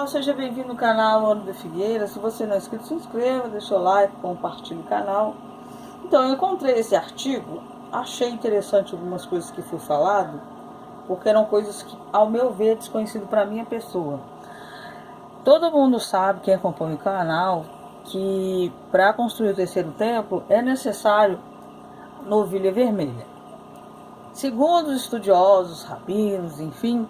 pessoal, seja bem-vindo no canal Ana da Figueira. Se você não é inscrito, se inscreva, deixa o like, compartilhe o canal. Então, eu encontrei esse artigo, achei interessante algumas coisas que foi falado, porque eram coisas que, ao meu ver, desconhecido para minha pessoa. Todo mundo sabe, quem acompanha o canal, que para construir o terceiro templo é necessário novilha vermelha. Segundo os estudiosos, rabinos, enfim,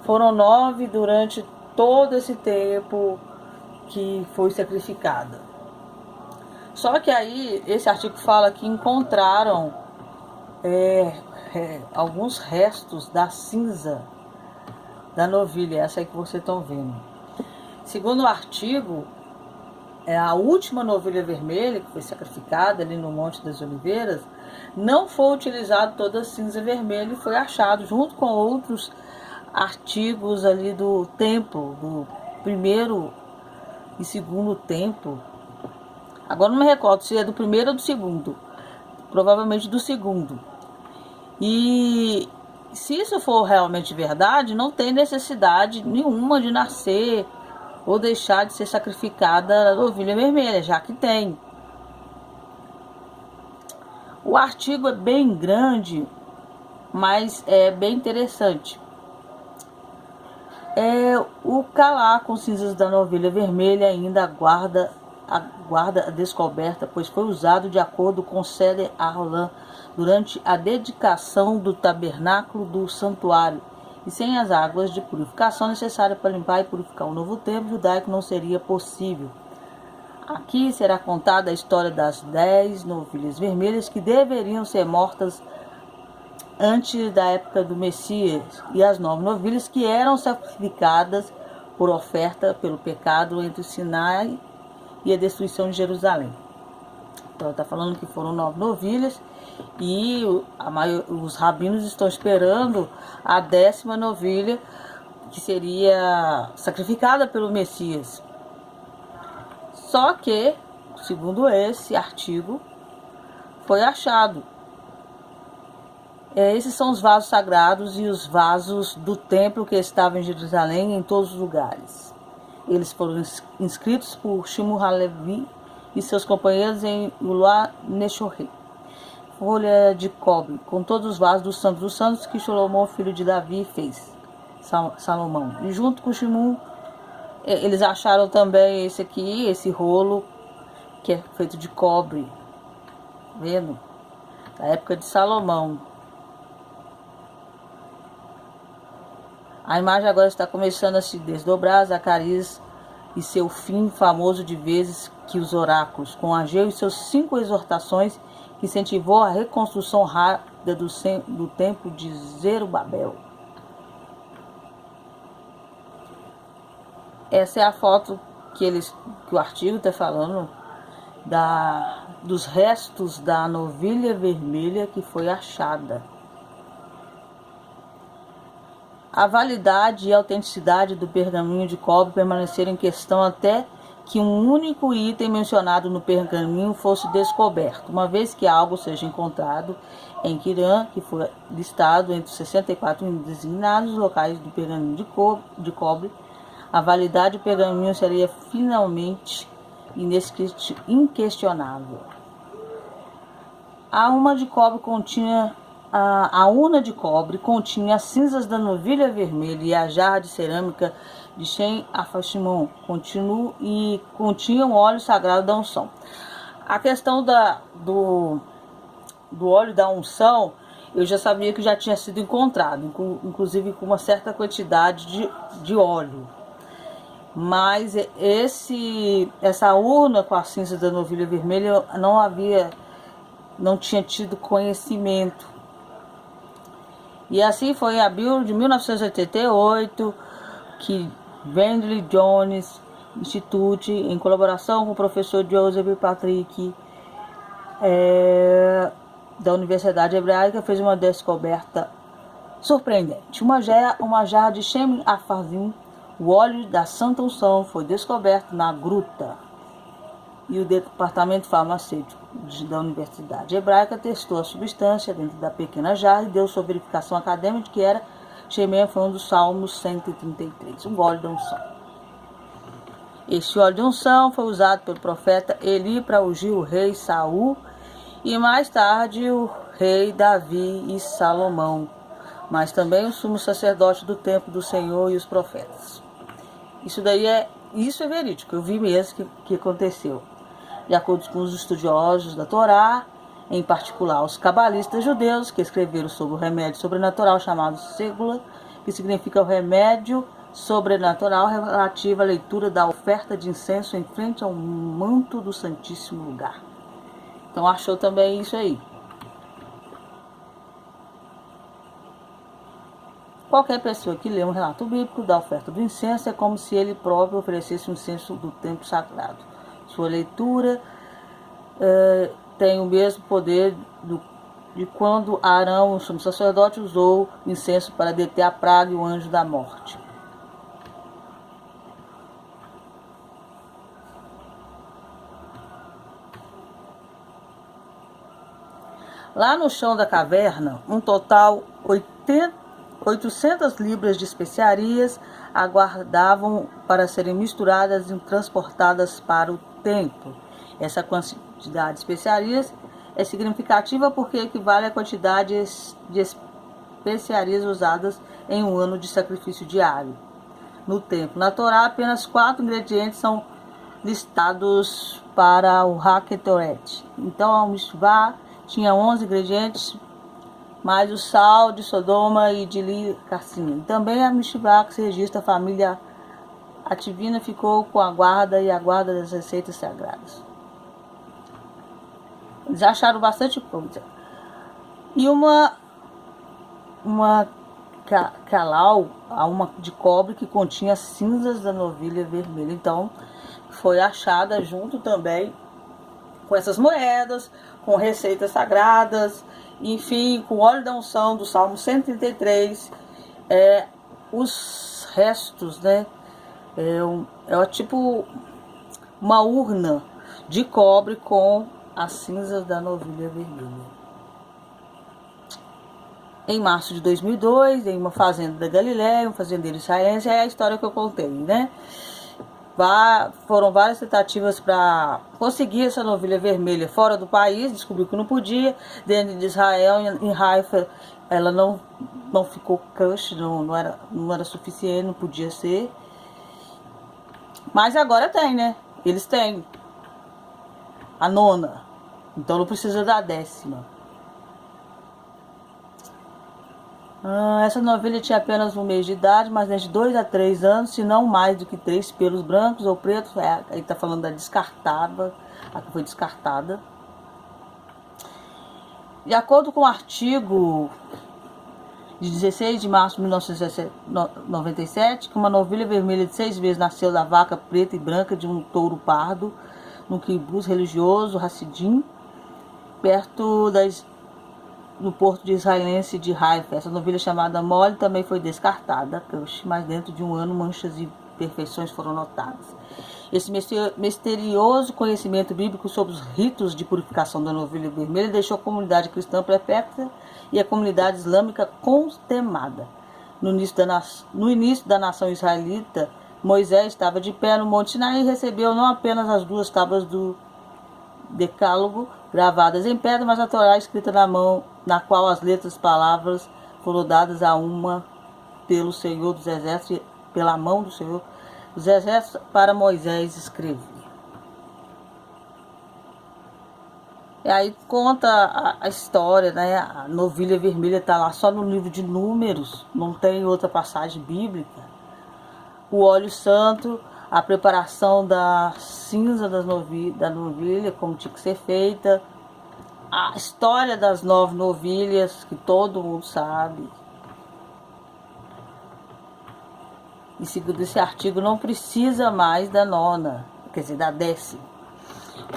foram 9 durante todo esse tempo que foi sacrificada. Só que aí, esse artigo fala que encontraram alguns restos da cinza da novilha, essa aí que vocês estão vendo. Segundo o artigo, a última novilha vermelha que foi sacrificada ali no Monte das Oliveiras, não foi utilizado toda a cinza vermelha e foi achado junto com outros artigos ali do templo, do primeiro e segundo templo. Agora não me recordo se é do primeiro ou do segundo, provavelmente do segundo. E se isso for realmente verdade, não tem necessidade nenhuma de nascer ou deixar de ser sacrificada a novilha vermelha, já que tem. O artigo é bem grande, mas é bem interessante. O calar com cinzas da novilha vermelha ainda aguarda a descoberta, pois foi usado de acordo com Seder Harlan durante a dedicação do tabernáculo do santuário, e sem as águas de purificação necessárias para limpar e purificar o novo templo judaico não seria possível. Aqui será contada a história das 10 novilhas vermelhas que deveriam ser mortas antes da época do Messias, e as 9 novilhas que eram sacrificadas por oferta pelo pecado entre o Sinai e a destruição de Jerusalém. Então está falando que foram 9 novilhas e os rabinos estão esperando a 10ª novilha, que seria sacrificada pelo Messias. Só que, segundo esse artigo, foi achado. Esses são os vasos sagrados e os vasos do templo que estavam em Jerusalém, em todos os lugares. Eles foram inscritos por Shimon HaLevi e seus companheiros em Ulua Neshorei, folha de cobre, com todos os vasos dos santos que Salomão, filho de Davi, fez. Salomão. E junto com Shimon, eles acharam também esse aqui, esse rolo, que é feito de cobre, vendo? Da época de Salomão. A imagem agora está começando a se desdobrar. Zacarias e seu fim famoso de vezes que os oráculos, com Ageu e seus 5 exortações, que incentivou a reconstrução rápida do templo de Zerubabel. Essa é a foto que o artigo está falando dos restos da novilha vermelha que foi achada. A validade e a autenticidade do pergaminho de cobre permaneceram em questão até que um único item mencionado no pergaminho fosse descoberto, uma vez que algo seja encontrado em Quirã, que foi listado entre os 64 designados locais do pergaminho de cobre, a validade do pergaminho seria finalmente inquestionável. A urna de cobre continha as cinzas da novilha vermelha e a jarra de cerâmica de Shem Afashimon e continham o óleo sagrado da unção. A questão do óleo da unção, eu já sabia que já tinha sido encontrado, inclusive com uma certa quantidade de óleo. Mas essa urna com a cinza da novilha vermelha não tinha tido conhecimento. E assim foi em abril de 1988 que Vendley Jones Institute, em colaboração com o professor Joseph Patrick da Universidade Hebraica, fez uma descoberta surpreendente. Uma jarra de Shem Afazim, o óleo da Santa Unção, foi descoberto na gruta. E o departamento farmacêutico da Universidade Hebraica testou a substância dentro da pequena jarra e deu sua verificação acadêmica de que era Shemem, foi um dos Salmos 133, um óleo da unção. Este óleo de unção foi usado pelo profeta Eli para ungir o rei Saul e mais tarde o rei Davi e Salomão, mas também o sumo sacerdote do templo do Senhor e os profetas. Isso é verídico, eu vi mesmo que aconteceu. De acordo com os estudiosos da Torá, em particular os cabalistas judeus, que escreveram sobre o remédio sobrenatural chamado Ségula, que significa o remédio sobrenatural relativo à leitura da oferta de incenso em frente ao manto do Santíssimo Lugar. Então achou também isso aí. Qualquer pessoa que lê um relato bíblico da oferta do incenso é como se ele próprio oferecesse um incenso do templo sagrado. Sua leitura tem o mesmo poder de quando Arão, o sumo sacerdote, usou incenso para deter a praga e o anjo da morte. Lá no chão da caverna, um total 800 libras de especiarias aguardavam para serem misturadas e transportadas para o templo. Essa quantidade de especiarias é significativa porque equivale à quantidade de especiarias usadas em um ano de sacrifício diário. No templo, na Torá, apenas 4 ingredientes são listados para o Haketoret. Então, a Mishvá tinha 11 ingredientes, mais o sal de Sodoma e de Li-Carcina. Também a Mishvá, que se registra a família Ativina, ficou com a guarda das receitas sagradas. Eles acharam bastante coisa. E uma calau, uma de cobre que continha cinzas da novilha vermelha. Então, foi achada junto também com essas moedas, com receitas sagradas, enfim, com óleo da unção do Salmo 133, os restos, né? É tipo uma urna de cobre com as cinzas da novilha vermelha. Em março de 2002, em uma fazenda da Galiléia, um fazendeiro israelense, é a história que eu contei, né? Foram várias tentativas para conseguir essa novilha vermelha fora do país, descobriu que não podia. Dentro de Israel, em Haifa, ela não ficou cush, não era suficiente, não podia ser. Mas agora tem, né? Eles têm a 9ª, então não precisa da 10ª. Essa novilha tinha apenas 1 mês de idade, mas de 2 a 3 anos, se não mais do que 3 pelos brancos ou pretos. Aí está falando da descartada, a que foi descartada. De acordo com o artigo de 16 de março de 1997, que uma novilha vermelha de 6 meses nasceu da vaca preta e branca de um touro pardo, no quibbutz religioso Hassidim, perto no porto de israelense de Haifa. Essa novilha chamada Mole também foi descartada, mas dentro de um ano manchas e imperfeições foram notadas. Esse misterioso conhecimento bíblico sobre os ritos de purificação da novilha vermelha deixou a comunidade cristã perplexa e a comunidade islâmica constemada. No início da nação israelita, Moisés estava de pé no Monte Sinai e recebeu não apenas as 2 tábuas do Decálogo gravadas em pedra, mas a Torá escrita na mão, na qual as letras palavras foram dadas a uma pelo Senhor dos Exércitos, pela mão do Senhor dos Exércitos, para Moisés escrever. E aí conta a história, né? A novilha vermelha está lá só no livro de Números, não tem outra passagem bíblica. O óleo santo, a preparação da cinza da novilha, como tinha que ser feita, a história das 9 novilhas, que todo mundo sabe. E segundo esse artigo, não precisa mais da 9ª, quer dizer, da 10ª.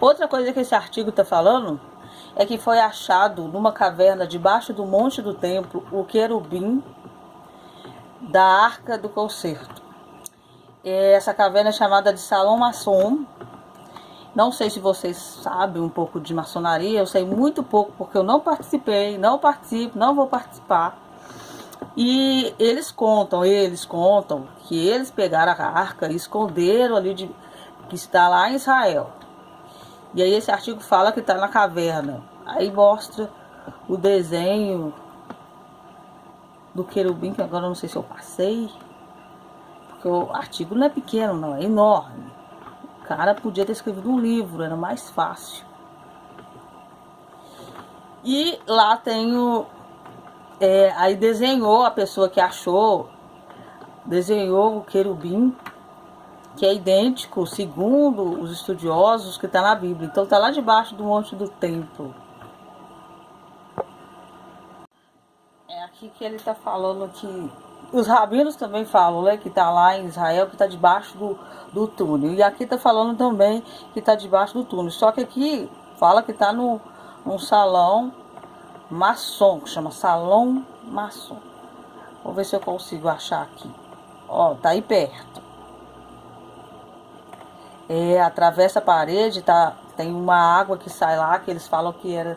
Outra coisa que esse artigo está falando é que foi achado numa caverna debaixo do monte do templo o querubim da Arca do Concerto. Essa caverna é chamada de Salão Maçom. Não sei se vocês sabem um pouco de maçonaria, eu sei muito pouco porque eu não participei, não participo, não vou participar. E eles contam que eles pegaram a arca e esconderam ali que está lá em Israel. E aí esse artigo fala que está na caverna. Aí mostra o desenho do querubim, que agora eu não sei se eu passei. Porque o artigo não é pequeno, não, é enorme. O cara podia ter escrevido um livro, era mais fácil. E lá tem o... aí desenhou a pessoa que achou, desenhou o querubim, que é idêntico, segundo os estudiosos, que está na Bíblia. Então está lá debaixo do monte do templo. É aqui que ele está falando que os rabinos também falam, né, que está lá em Israel, que está debaixo do túnel. E aqui está falando também que está debaixo do túnel. Só que aqui fala que está num salão maçom, que chama Salão Maçom. Vou ver se eu consigo achar aqui. Ó, tá aí perto. Atravessa a parede, tem uma água que sai lá, que eles falam que era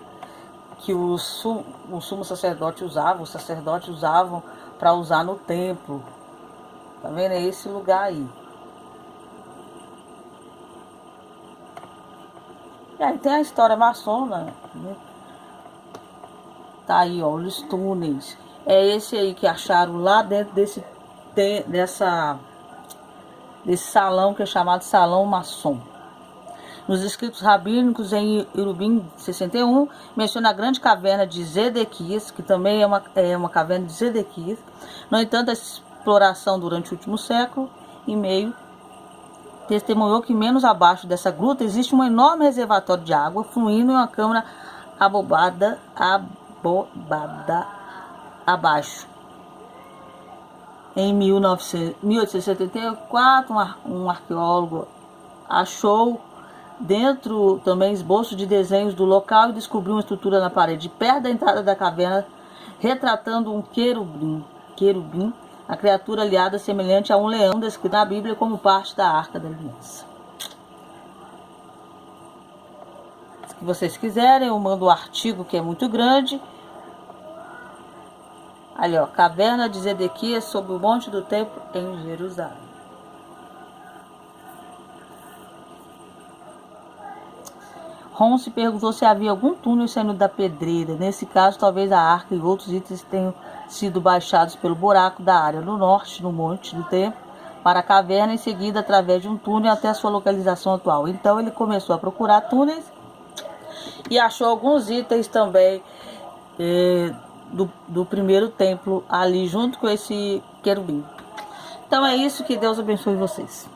que o sumo sacerdote usava, os sacerdotes usavam para usar no templo. Tá vendo? É esse lugar aí. E aí tem a história maçona, né? Tá aí, ó, os túneis. É esse aí que acharam lá dentro desse salão que é chamado Salão Maçom. Nos escritos rabínicos em Erubim 61, menciona a grande caverna de Zedequias, que também é uma caverna de Zedequias. No entanto, a exploração durante o último século e meio testemunhou que menos abaixo dessa gruta existe um enorme reservatório de água fluindo em uma câmara abobada abaixo. Em 1874, um arqueólogo achou dentro também esboço de desenhos do local e descobriu uma estrutura na parede perto da entrada da caverna, retratando um querubim, a criatura aliada semelhante a um leão descrito na Bíblia como parte da Arca da Aliança. Se vocês quiserem, eu mando o artigo, que é muito grande. Ali, ó, Caverna de Zedequias sob o Monte do Templo em Jerusalém. Ron se perguntou se havia algum túnel saindo da pedreira. Nesse caso, talvez a arca e outros itens tenham sido baixados pelo buraco da área no norte, no Monte do Templo, para a caverna, em seguida através de um túnel até a sua localização atual. Então ele começou a procurar túneis e achou alguns itens também do primeiro templo ali junto com esse querubim. Então é isso, que Deus abençoe vocês.